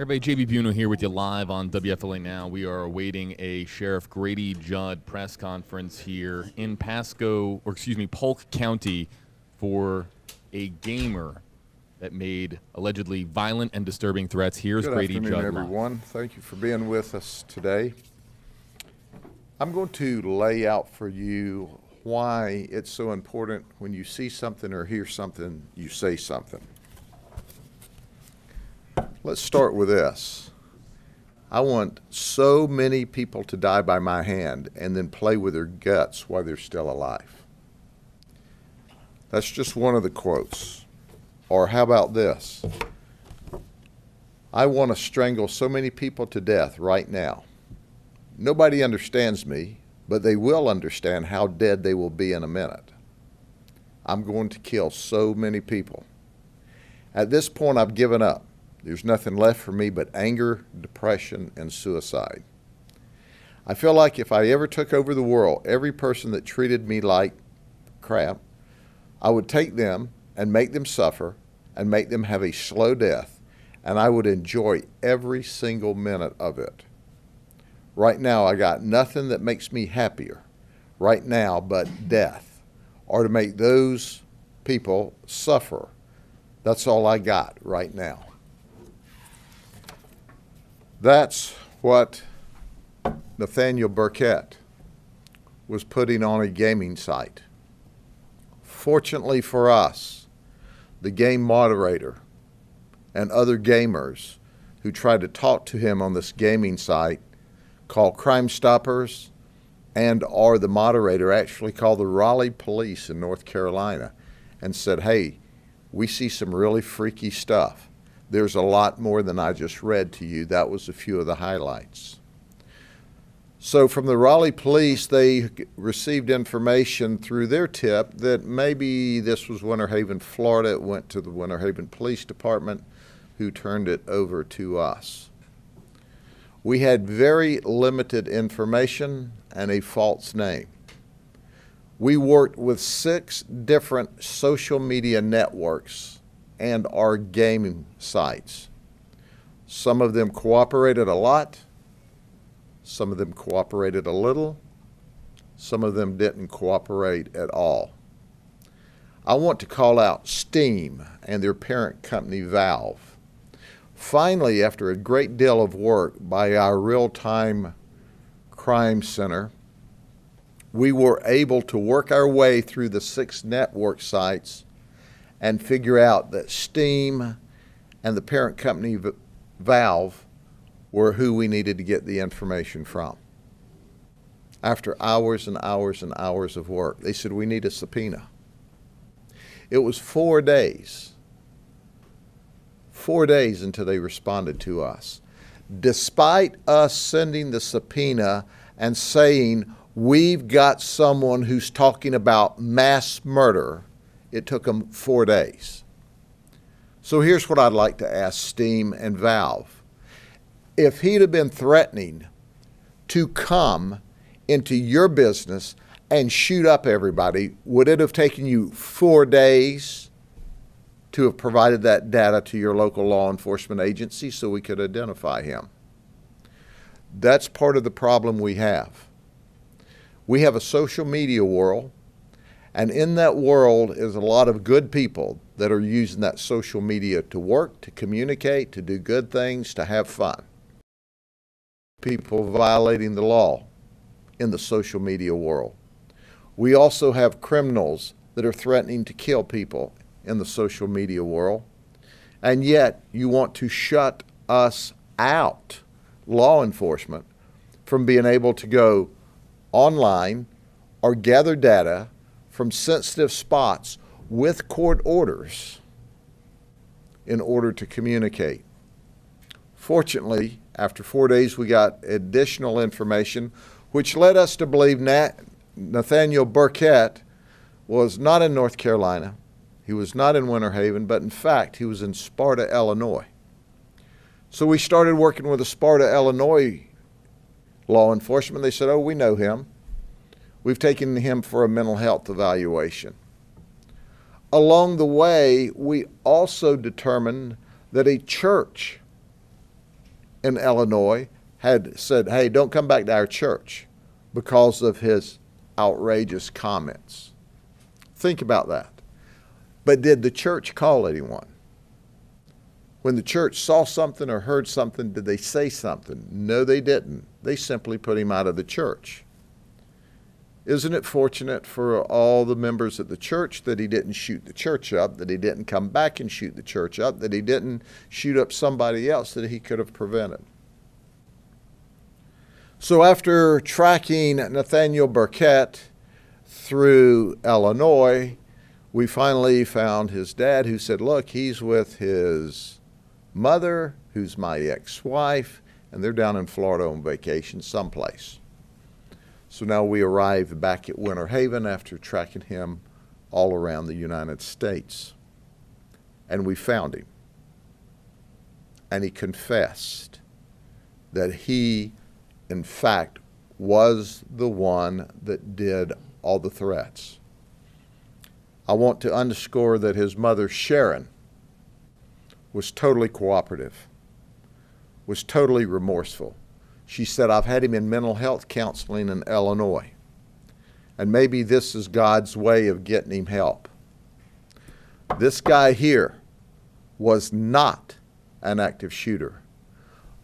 Everybody, JB Buno here with you live on WFLA Now. We are awaiting a Sheriff Grady Judd press conference here in Polk County for a gamer that made allegedly violent and disturbing threats. Here's Grady Judd. Good afternoon, everyone. Thank you for being with us today. I'm going to lay out for you why it's so important when you see something or hear something, you say something. Let's start with this. I want so many people to die by my hand and then play with their guts while they're still alive. That's just one of the quotes. Or how about this? I want to strangle so many people to death right now. Nobody understands me, but they will understand how dead they will be in a minute. I'm going to kill so many people. At this point, I've given up. There's nothing left for me but anger, depression, and suicide. I feel like if I ever took over the world, every person that treated me like crap, I would take them and make them suffer and make them have a slow death, and I would enjoy every single minute of it. Right now, I got nothing that makes me happier right now but death, or to make those people suffer. That's all I got right now. That's what Nathaniel Burkett was putting on a gaming site. Fortunately for us, the game moderator and other gamers who tried to talk to him on this gaming site called Crime Stoppers or the moderator actually called the Raleigh police in North Carolina and said, hey, we see some really freaky stuff. There's a lot more than I just read to you. That was a few of the highlights. So from the Raleigh police, they received information through their tip that maybe this was Winter Haven, Florida. It went to the Winter Haven Police Department, who turned it over to us. We had very limited information and a false name. We worked with 6 different social media networks and our gaming sites. Some of them cooperated a lot, some of them cooperated a little, some of them didn't cooperate at all. I want to call out Steam and their parent company Valve. Finally, after a great deal of work by our real-time crime center, we were able to work our way through the 6 network sites and figure out that Steam and the parent company Valve were who we needed to get the information from. After hours and hours and hours of work, they said, we need a subpoena. It was 4 days. 4 days until they responded to us. Despite us sending the subpoena and saying, we've got someone who's talking about mass murder, it took them 4 days. So here's what I'd like to ask Steam and Valve. If he'd have been threatening to come into your business and shoot up everybody, would it have taken you 4 days to have provided that data to your local law enforcement agency so we could identify him? That's part of the problem we have. We have a social media world, and in that world is a lot of good people that are using that social media to work, to communicate, to do good things, to have fun. People violating the law in the social media world. We also have criminals that are threatening to kill people in the social media world. And yet you want to shut us out, law enforcement, from being able to go online or gather data from sensitive spots with court orders in order to communicate. Fortunately, after 4 days, we got additional information, which led us to believe Nathaniel Burkett was not in North Carolina. He was not in Winter Haven, but in fact, he was in Sparta, Illinois. So we started working with the Sparta, Illinois law enforcement. They said, oh, we know him. We've taken him for a mental health evaluation. Along the way, we also determined that a church in Illinois had said, hey, don't come back to our church because of his outrageous comments. Think about that. But did the church call anyone? When the church saw something or heard something, did they say something? No, they didn't. They simply put him out of the church. Isn't it fortunate for all the members of the church that he didn't shoot the church up, that he didn't come back and shoot the church up, that he didn't shoot up somebody else that he could have prevented? So after tracking Nathaniel Burkett through Illinois, we finally found his dad, who said, look, he's with his mother, who's my ex-wife, and they're down in Florida on vacation someplace. So now we arrived back at Winter Haven after tracking him all around the United States. And we found him. And he confessed that he, in fact, was the one that did all the threats. I want to underscore that his mother, Sharon, was totally cooperative, was totally remorseful. She said, I've had him in mental health counseling in Illinois, and maybe this is God's way of getting him help. This guy here was not an active shooter,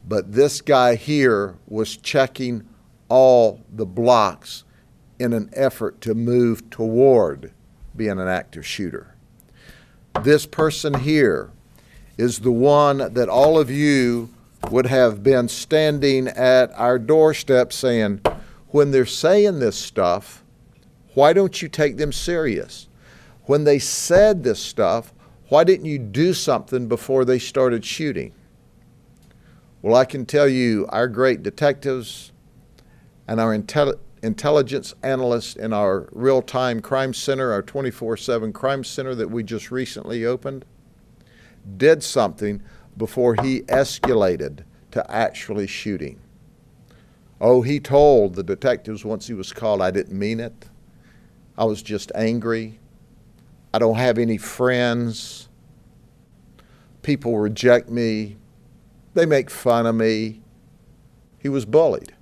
but this guy here was checking all the blocks in an effort to move toward being an active shooter. This person here is the one that all of you would have been standing at our doorstep saying, when they're saying this stuff, why don't you take them serious? When they said this stuff, why didn't you do something before they started shooting? Well, I can tell you, our great detectives and our intelligence analysts in our real-time crime center, our 24/7 crime center that we just recently opened, did something before he escalated to actually shooting. Oh, he told the detectives once he was called, I didn't mean it. I was just angry. I don't have any friends. People reject me. They make fun of me. He was bullied.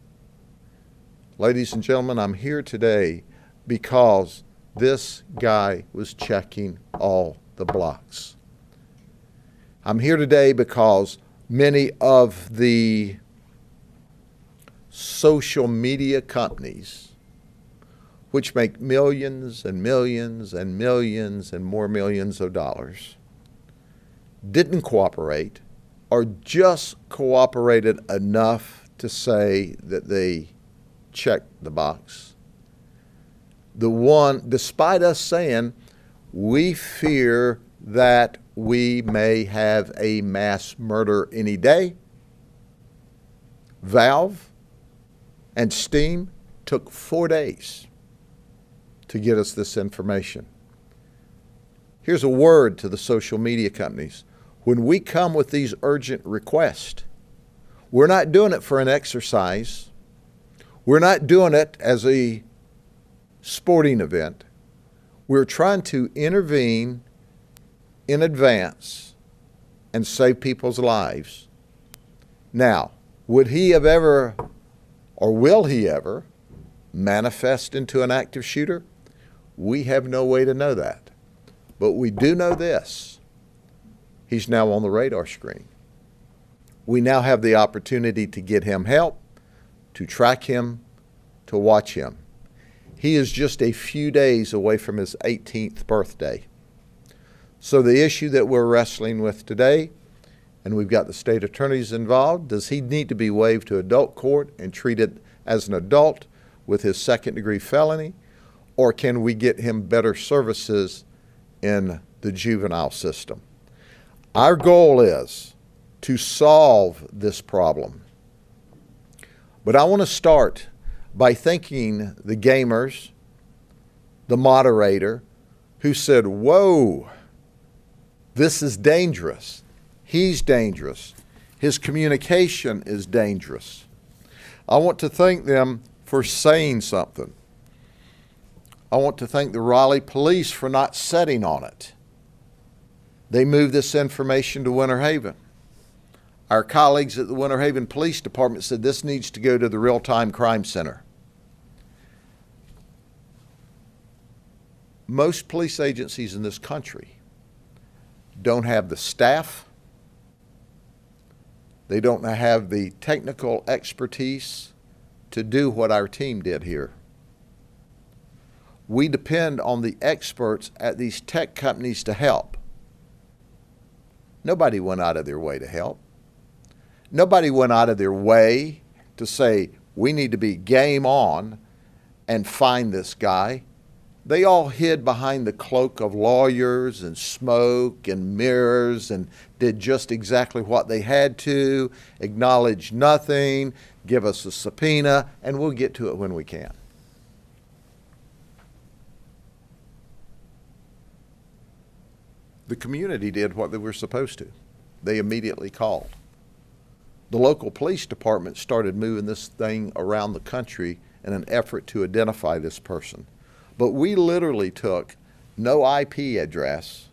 Ladies and gentlemen, I'm here today because this guy was checking all the blocks. I'm here today because many of the social media companies, which make millions and millions and millions and more millions of dollars, didn't cooperate or just cooperated enough to say that they checked the box. Despite us saying, we fear that we may have a mass murder any day, Valve and Steam took 4 days to get us this information. Here's a word to the social media companies. When we come with these urgent requests, we're not doing it for an exercise. We're not doing it as a sporting event. We're trying to intervene in advance and save people's lives. Now, would he have ever, or will he ever, manifest into an active shooter? We have no way to know that. But we do know this. He's now on the radar screen. We now have the opportunity to get him help, to track him, to watch him. He is just a few days away from his 18th birthday. So the issue that we're wrestling with today, and we've got the state attorneys involved, does he need to be waived to adult court and treated as an adult with his second-degree felony, or can we get him better services in the juvenile system? Our goal is to solve this problem. But I want to start by thanking the gamers, the moderator, who said, whoa, this is dangerous. He's dangerous. His communication is dangerous. I want to thank them for saying something. I want to thank the Raleigh police for not setting on it. They moved this information to Winter Haven. Our colleagues at the Winter Haven Police Department said this needs to go to the Real-Time Crime Center. Most police agencies in this country don't have the staff, they don't have the technical expertise to do what our team did here. We depend on the experts at these tech companies to help. Nobody went out of their way to help. Nobody went out of their way to say, we need to be game on and find this guy. They all hid behind the cloak of lawyers and smoke and mirrors and did just exactly what they had to, acknowledge nothing, give us a subpoena, and we'll get to it when we can. The community did what they were supposed to. They immediately called. The local police department started moving this thing around the country in an effort to identify this person. But we literally took no IP address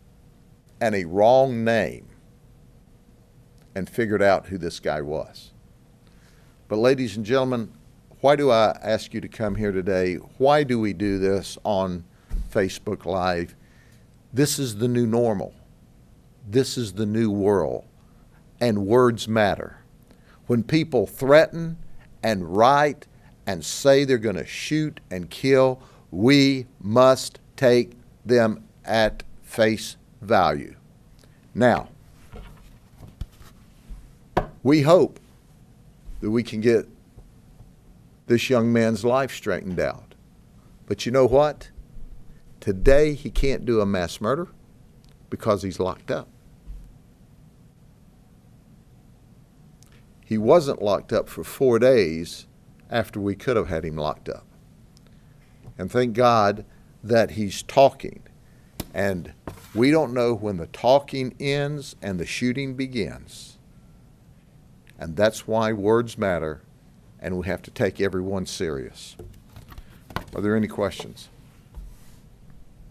and a wrong name and figured out who this guy was. But ladies and gentlemen, why do I ask you to come here today? Why do we do this on Facebook Live? This is the new normal. This is the new world. And words matter. When people threaten and write and say they're going to shoot and kill, we must take them at face value. Now, we hope that we can get this young man's life straightened out. But you know what? Today he can't do a mass murder because he's locked up. He wasn't locked up for 4 days after we could have had him locked up. And thank God that he's talking. And we don't know when the talking ends and the shooting begins. And that's why words matter, and we have to take everyone serious. Are there any questions?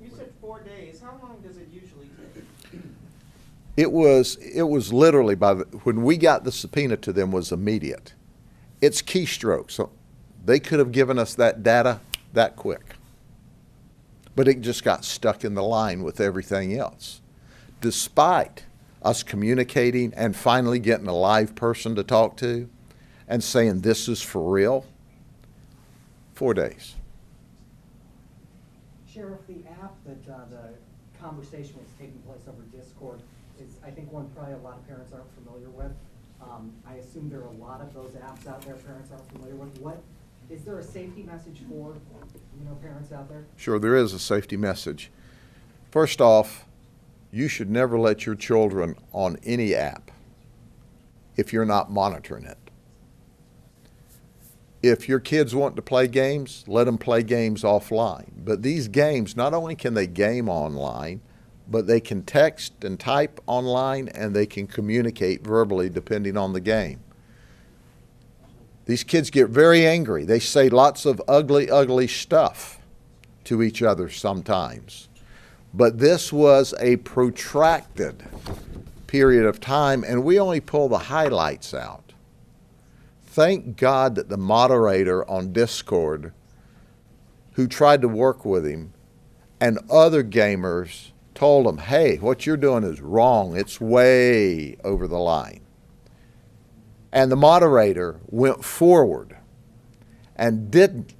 You said 4 days. How long does it usually take? It was literally when we got the subpoena to them was immediate. It's keystrokes. So they could have given us that data that quick. But it just got stuck in the line with everything else. Despite us communicating and finally getting a live person to talk to and saying this is for real, 4 days. Sheriff, the app that the conversation was taking place over Discord is, I think, one probably a lot of parents aren't familiar with. I assume there are a lot of those apps out there parents aren't familiar with. Is there a safety message for, parents out there? Sure, there is a safety message. First off, you should never let your children on any app if you're not monitoring it. If your kids want to play games, let them play games offline. But these games, not only can they game online, but they can text and type online, and they can communicate verbally depending on the game. These kids get very angry. They say lots of ugly, ugly stuff to each other sometimes. But this was a protracted period of time, and we only pull the highlights out. Thank God that the moderator on Discord, who tried to work with him, and other gamers told him, hey, what you're doing is wrong. It's way over the line. And the moderator went forward and didn't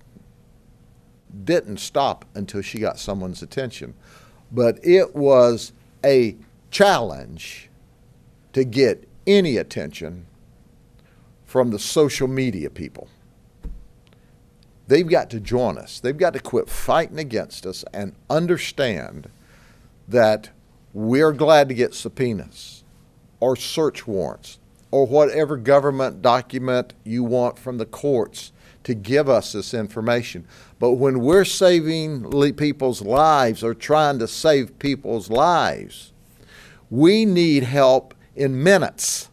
stop until she got someone's attention. But it was a challenge to get any attention from the social media people. They've got to join us. They've got to quit fighting against us and understand that we're glad to get subpoenas or search warrants or whatever government document you want from the courts to give us this information. But when we're saving people's lives or trying to save people's lives, we need help in minutes,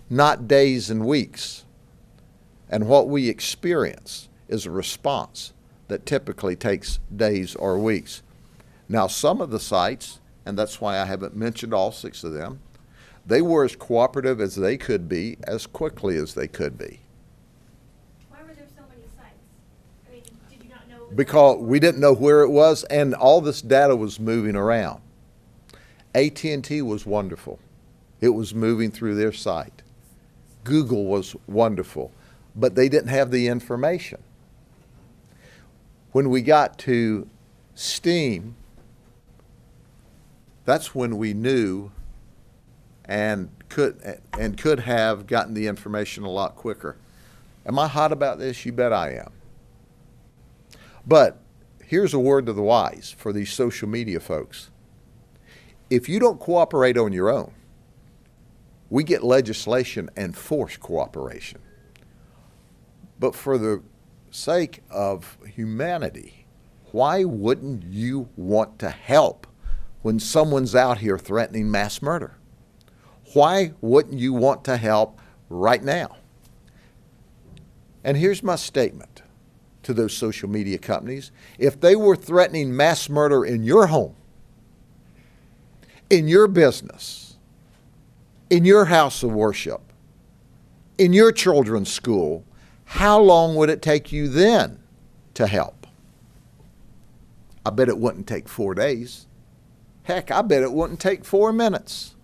not days and weeks. And what we experience is a response that typically takes days or weeks. Now, some of the sites, and that's why I haven't mentioned all 6 of them, They were as cooperative as they could be, as quickly as they could be. Why were there so many sites? I mean, did you not know? It was Because we didn't know where it was, and all this data was moving around. AT&T was wonderful. It was moving through their site. Google was wonderful, but they didn't have the information. When we got to Steam, that's when we knew and could have gotten the information a lot quicker. Am I hot about this? You bet I am. But here's a word to the wise for these social media folks. If you don't cooperate on your own, we get legislation and force cooperation. But for the sake of humanity, why wouldn't you want to help when someone's out here threatening mass murder? Why wouldn't you want to help right now? And here's my statement to those social media companies. If they were threatening mass murder in your home, in your business, in your house of worship, in your children's school, how long would it take you then to help? I bet it wouldn't take 4 days. Heck, I bet it wouldn't take 4 minutes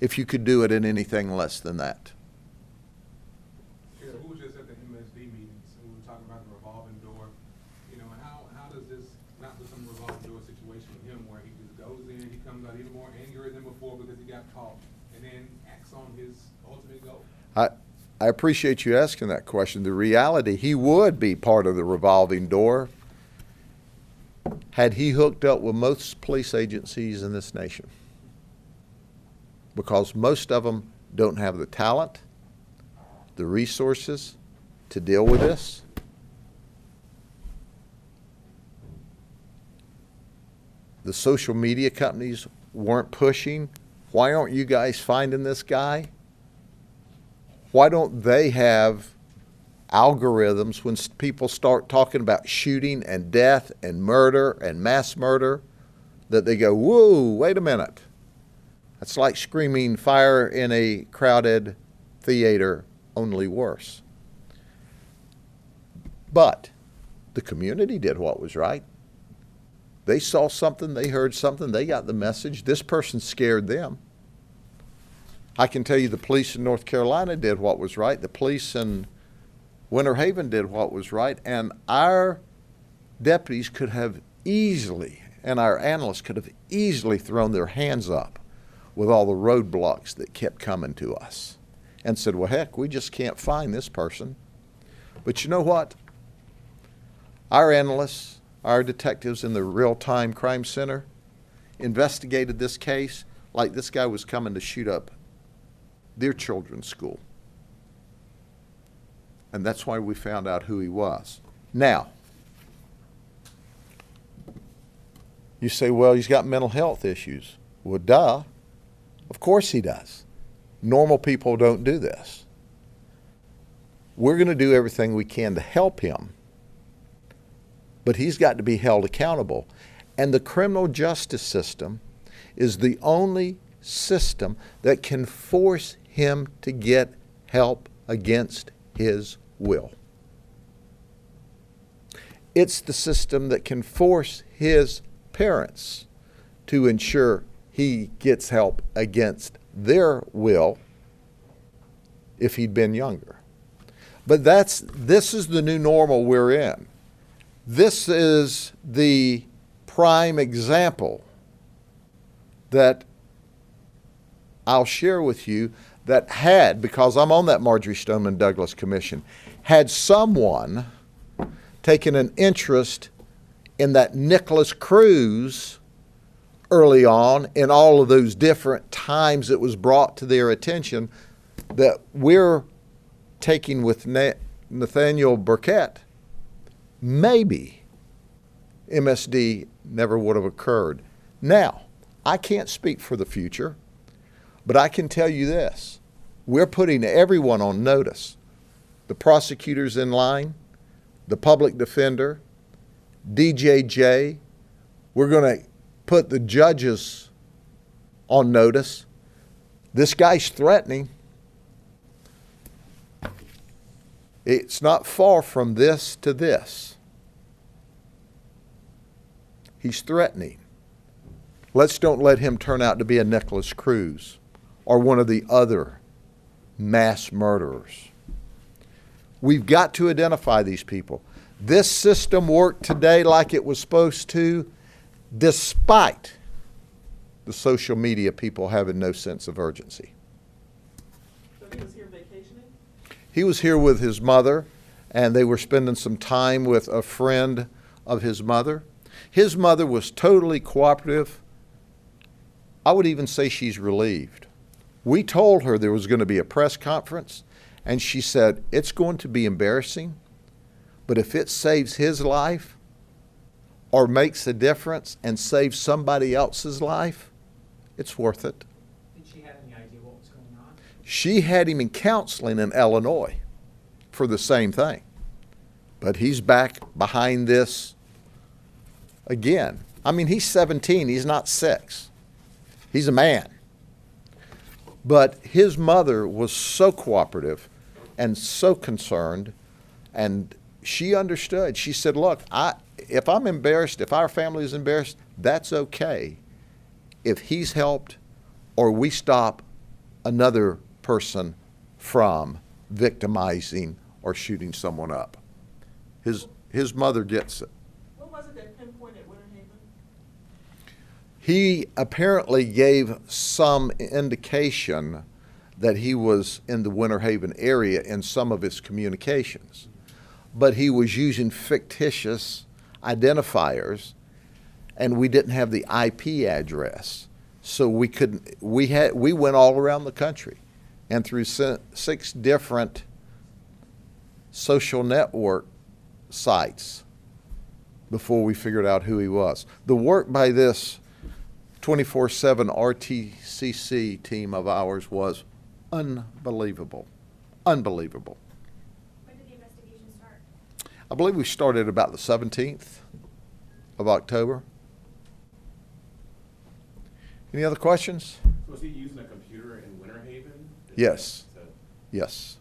if you could do it in anything less than that. Yeah, who was just at the MSD meetings, and we were talking about the revolving door, you know, and how does this not become a revolving door situation with him where he just goes in, he comes out even more angrier than before because he got caught, and then acts on his ultimate goal? I appreciate you asking that question. The reality, he would be part of the revolving door had he hooked up with most police agencies in this nation. Because most of them don't have the talent, the resources to deal with this. The social media companies weren't pushing. Why aren't you guys finding this guy? Why don't they have algorithms when people start talking about shooting and death and murder and mass murder that they go, whoa, wait a minute. That's like screaming fire in a crowded theater, only worse. But the community did what was right. They saw something, they heard something, they got the message. This person scared them. I can tell you the police in North Carolina did what was right. The police in Winter Haven did what was right. And our deputies could have easily, and our analysts could have easily thrown their hands up with all the roadblocks that kept coming to us and said, well, heck, we just can't find this person. But you know what? Our analysts, our detectives in the real-time crime center investigated this case like this guy was coming to shoot up their children's school. And that's why we found out who he was. Now, you say, well, he's got mental health issues. Well, duh. Of course he does. Normal people don't do this. We're going to do everything we can to help him. But he's got to be held accountable. And the criminal justice system is the only system that can force him to get help against his will. It's the system that can force his parents to ensure he gets help against their will if he'd been younger. But this is the new normal we're in. This is the prime example that I'll share with you that had, because I'm on that Marjorie Stoneman Douglas Commission, had someone taken an interest in that Nicholas Cruz early on, in all of those different times it was brought to their attention, that we're taking with Nathaniel Burkett, maybe MSD never would have occurred. Now, I can't speak for the future, but I can tell you this. We're putting everyone on notice. The prosecutors in line, the public defender, DJJ. We're going to put the judges on notice. This guy's threatening. It's not far from this to this. He's threatening. Don't let him turn out to be a Nicholas Cruz or one of the other mass murderers. We've got to identify these people. This system worked today like it was supposed to, despite the social media people having no sense of urgency. So he was here vacationing? He was here with his mother, and they were spending some time with a friend of his mother. His mother was totally cooperative. I would even say she's relieved. We told her there was going to be a press conference, and she said, it's going to be embarrassing, but if it saves his life or makes a difference and saves somebody else's life, it's worth it. Did she have any idea what was going on? She had him in counseling in Illinois for the same thing. But he's back behind this again. I mean, he's 17, he's not 6. He's a man. But his mother was so cooperative and so concerned, and she understood. She said, look, if I'm embarrassed, if our family is embarrassed, that's okay if he's helped or we stop another person from victimizing or shooting someone up. His mother gets it. What was it that pinpointed Winter Haven? He apparently gave some indication that he was in the Winter Haven area in some of his communications, but he was using fictitious identifiers, and we didn't have the IP address, so we couldn't. We went all around the country, and through 6 different social network sites before we figured out who he was. The work by this 24/7 RTCC team of ours was unbelievable. Unbelievable. When did the investigation start? I believe we started about the 17th of October. Any other questions? So was he using a computer in Winter Haven? Yes. Yes.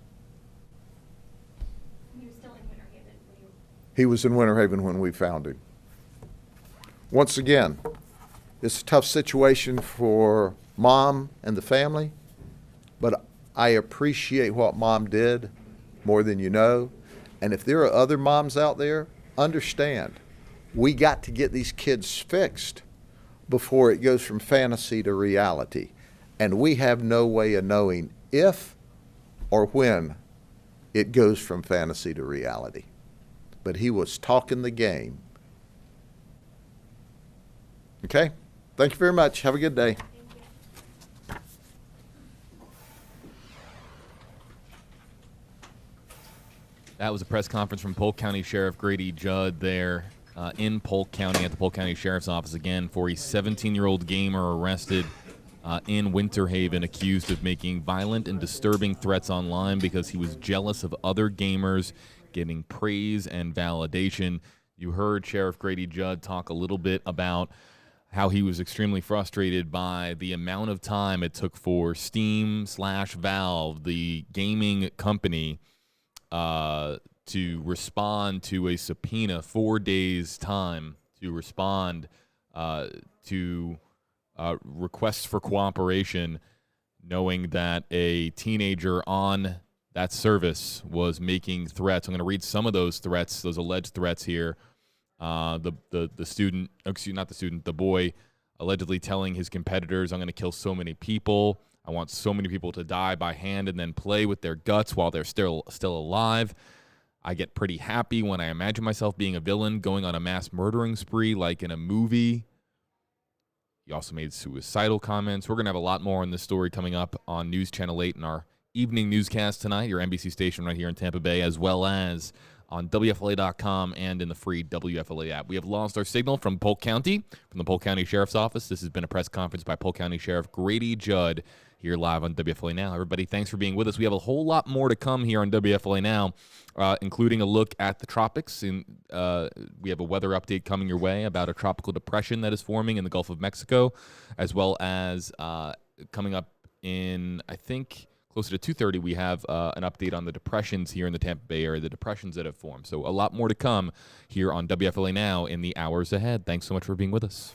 He was still in Winter Haven when you. He was in Winter Haven when we found him. Once again, it's a tough situation for Mom and the family, but I appreciate what Mom did more than you know. And if there are other moms out there, understand, we got to get these kids fixed before it goes from fantasy to reality. And we have no way of knowing if or when it goes from fantasy to reality. But he was talking the game. Okay? Thank you very much. Have a good day. Thank you. That was a press conference from Polk County Sheriff Grady Judd there in Polk County at the Polk County Sheriff's Office again for a 17-year-old gamer arrested in Winter Haven, accused of making violent and disturbing threats online because he was jealous of other gamers getting praise and validation. You heard Sheriff Grady Judd talk a little bit about how he was extremely frustrated by the amount of time it took for Steam/Valve, the gaming company, to respond to a subpoena, 4 days' time to respond to requests for cooperation, knowing that a teenager on that service was making threats. I'm going to read some of those threats, those alleged threats here. The student, excuse not the student, the boy allegedly telling his competitors, I'm going to kill so many people. I want so many people to die by hand and then play with their guts while they're still alive. I get pretty happy when I imagine myself being a villain going on a mass murdering spree like in a movie. He also made suicidal comments. We're going to have a lot more on this story coming up on News Channel 8 in our evening newscast tonight, your NBC station right here in Tampa Bay, as well as on WFLA.com and in the free WFLA app. We have lost our signal from Polk County, from the Polk County Sheriff's Office. This has been a press conference by Polk County Sheriff Grady Judd here live on WFLA Now. Everybody, thanks for being with us. We have a whole lot more to come here on WFLA Now, including a look at the tropics. We have a weather update coming your way about a tropical depression that is forming in the Gulf of Mexico, as well as coming up in, I think, closer to 2:30, we have an update on the depressions here in the Tampa Bay area, the depressions that have formed. So a lot more to come here on WFLA Now in the hours ahead. Thanks so much for being with us.